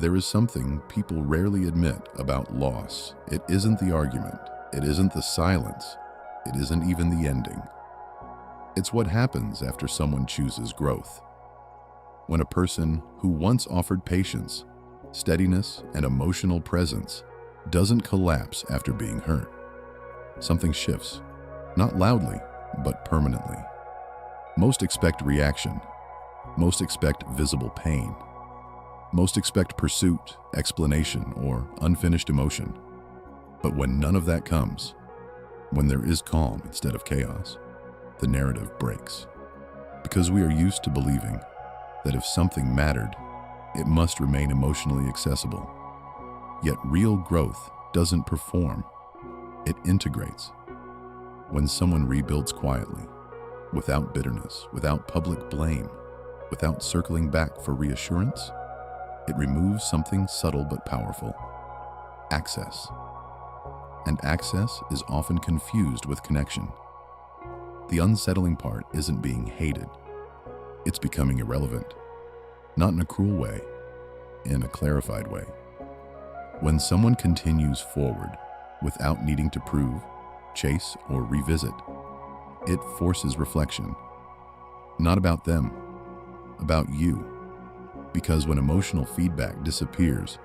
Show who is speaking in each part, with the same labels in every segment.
Speaker 1: There is something people rarely admit about loss. It isn't the argument, it isn't the silence, it isn't even the ending. It's what happens after someone chooses growth. When a person who once offered patience, steadiness, and emotional presence doesn't collapse after being hurt. Something shifts, not loudly, but permanently. Most expect reaction. Most expect visible pain. Most expect pursuit, explanation, or unfinished emotion. But when none of that comes, when there is calm instead of chaos, the narrative breaks. Because we are used to believing that if something mattered, it must remain emotionally accessible. Yet real growth doesn't perform, it integrates. When someone rebuilds quietly, without bitterness, without public blame, without circling back for reassurance, it removes something subtle but powerful: access. And access is often confused with connection. The unsettling part isn't being hated, it's becoming irrelevant. Not in a cruel way, in a clarified way. When someone continues forward without needing to prove, chase, or revisit, it forces reflection. Not about them, about you. Because when emotional feedback disappears,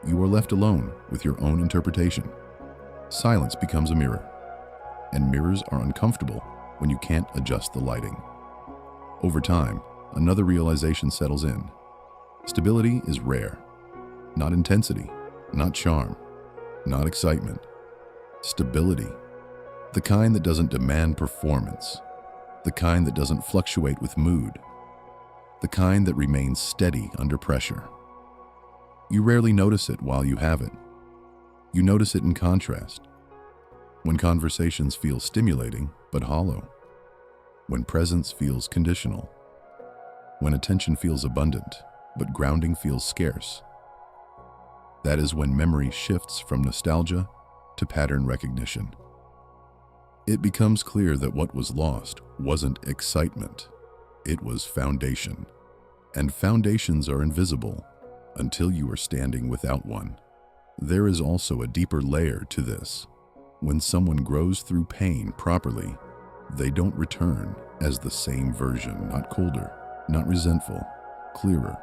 Speaker 1: you are left alone with your own interpretation. Silence becomes a mirror, and mirrors are uncomfortable when you can't adjust the lighting. Over time, another realization settles in. Stability is rare. Not intensity, not charm, not excitement. Stability. The kind that doesn't demand performance. The kind that doesn't fluctuate with mood. The kind that remains steady under pressure. You rarely notice it while you have it. You notice it in contrast. When conversations feel stimulating but hollow. When presence feels conditional. When attention feels abundant but grounding feels scarce. That is when memory shifts from nostalgia to pattern recognition. It becomes clear that what was lost wasn't excitement, it was foundation. And foundations are invisible until you are standing without one. There is also a deeper layer to this. When someone grows through pain properly, they don't return as the same version, not colder, not resentful, clearer.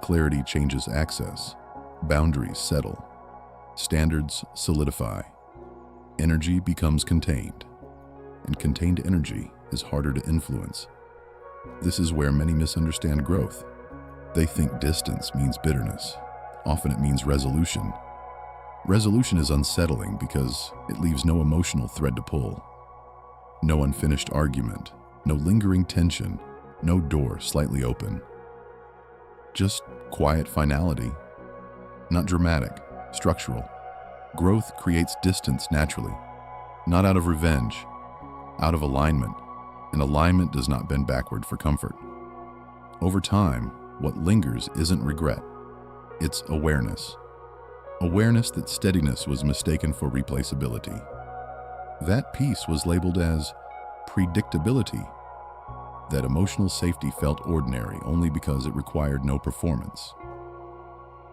Speaker 1: Clarity changes access, boundaries settle, standards solidify, energy becomes contained, and contained energy is harder to influence. This is where many misunderstand growth. They think distance means bitterness. Often it means resolution. Resolution is unsettling because it leaves no emotional thread to pull. No unfinished argument, no lingering tension, no door slightly open. Just quiet finality. Not dramatic, structural. Growth creates distance naturally, not out of revenge, out of alignment, and alignment does not bend backward for comfort. Over time, what lingers isn't regret, it's awareness. Awareness that steadiness was mistaken for replaceability. That peace was labeled as predictability. That emotional safety felt ordinary only because it required no performance.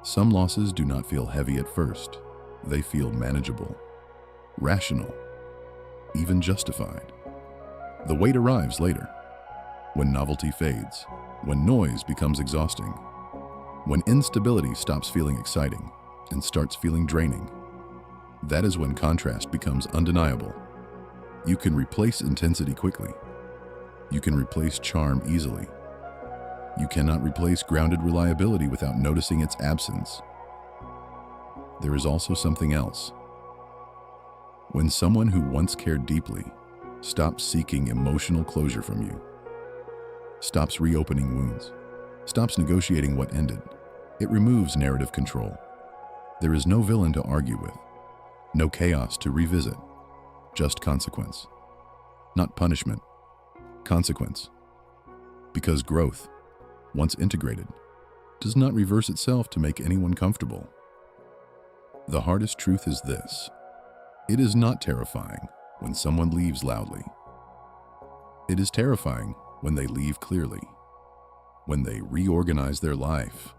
Speaker 1: Some losses do not feel heavy at first. They feel manageable, rational, even justified. The weight arrives later, when novelty fades, when noise becomes exhausting, when instability stops feeling exciting and starts feeling draining. That is when contrast becomes undeniable. You can replace intensity quickly. You can replace charm easily. You cannot replace grounded reliability without noticing its absence. There is also something else. When someone who once cared deeply stops seeking emotional closure from you, stops reopening wounds, stops negotiating what ended, it removes narrative control. There is no villain to argue with, no chaos to revisit, just consequence. Not punishment, consequence. Because growth, once integrated, does not reverse itself to make anyone comfortable. The hardest truth is this: it is not terrifying when someone leaves loudly. It is terrifying when they leave clearly, when they reorganize their life,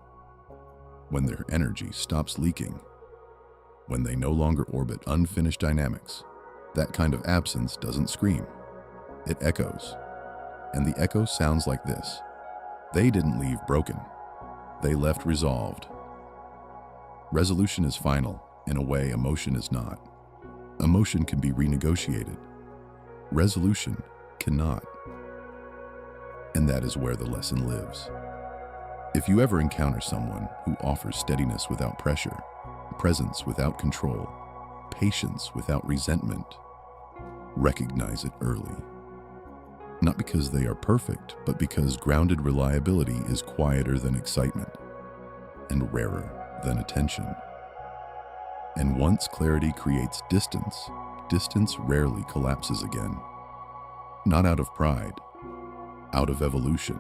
Speaker 1: when their energy stops leaking, when they no longer orbit unfinished dynamics. That kind of absence doesn't scream, it echoes. And the echo sounds like this. They didn't leave broken. They left resolved. Resolution is final. In a way, emotion is not. Emotion can be renegotiated. Resolution cannot. And that is where the lesson lives. If you ever encounter someone who offers steadiness without pressure, presence without control, patience without resentment, recognize it early. Not because they are perfect, but because grounded reliability is quieter than excitement and rarer than attention. And once clarity creates distance, distance rarely collapses again. Not out of pride, out of evolution.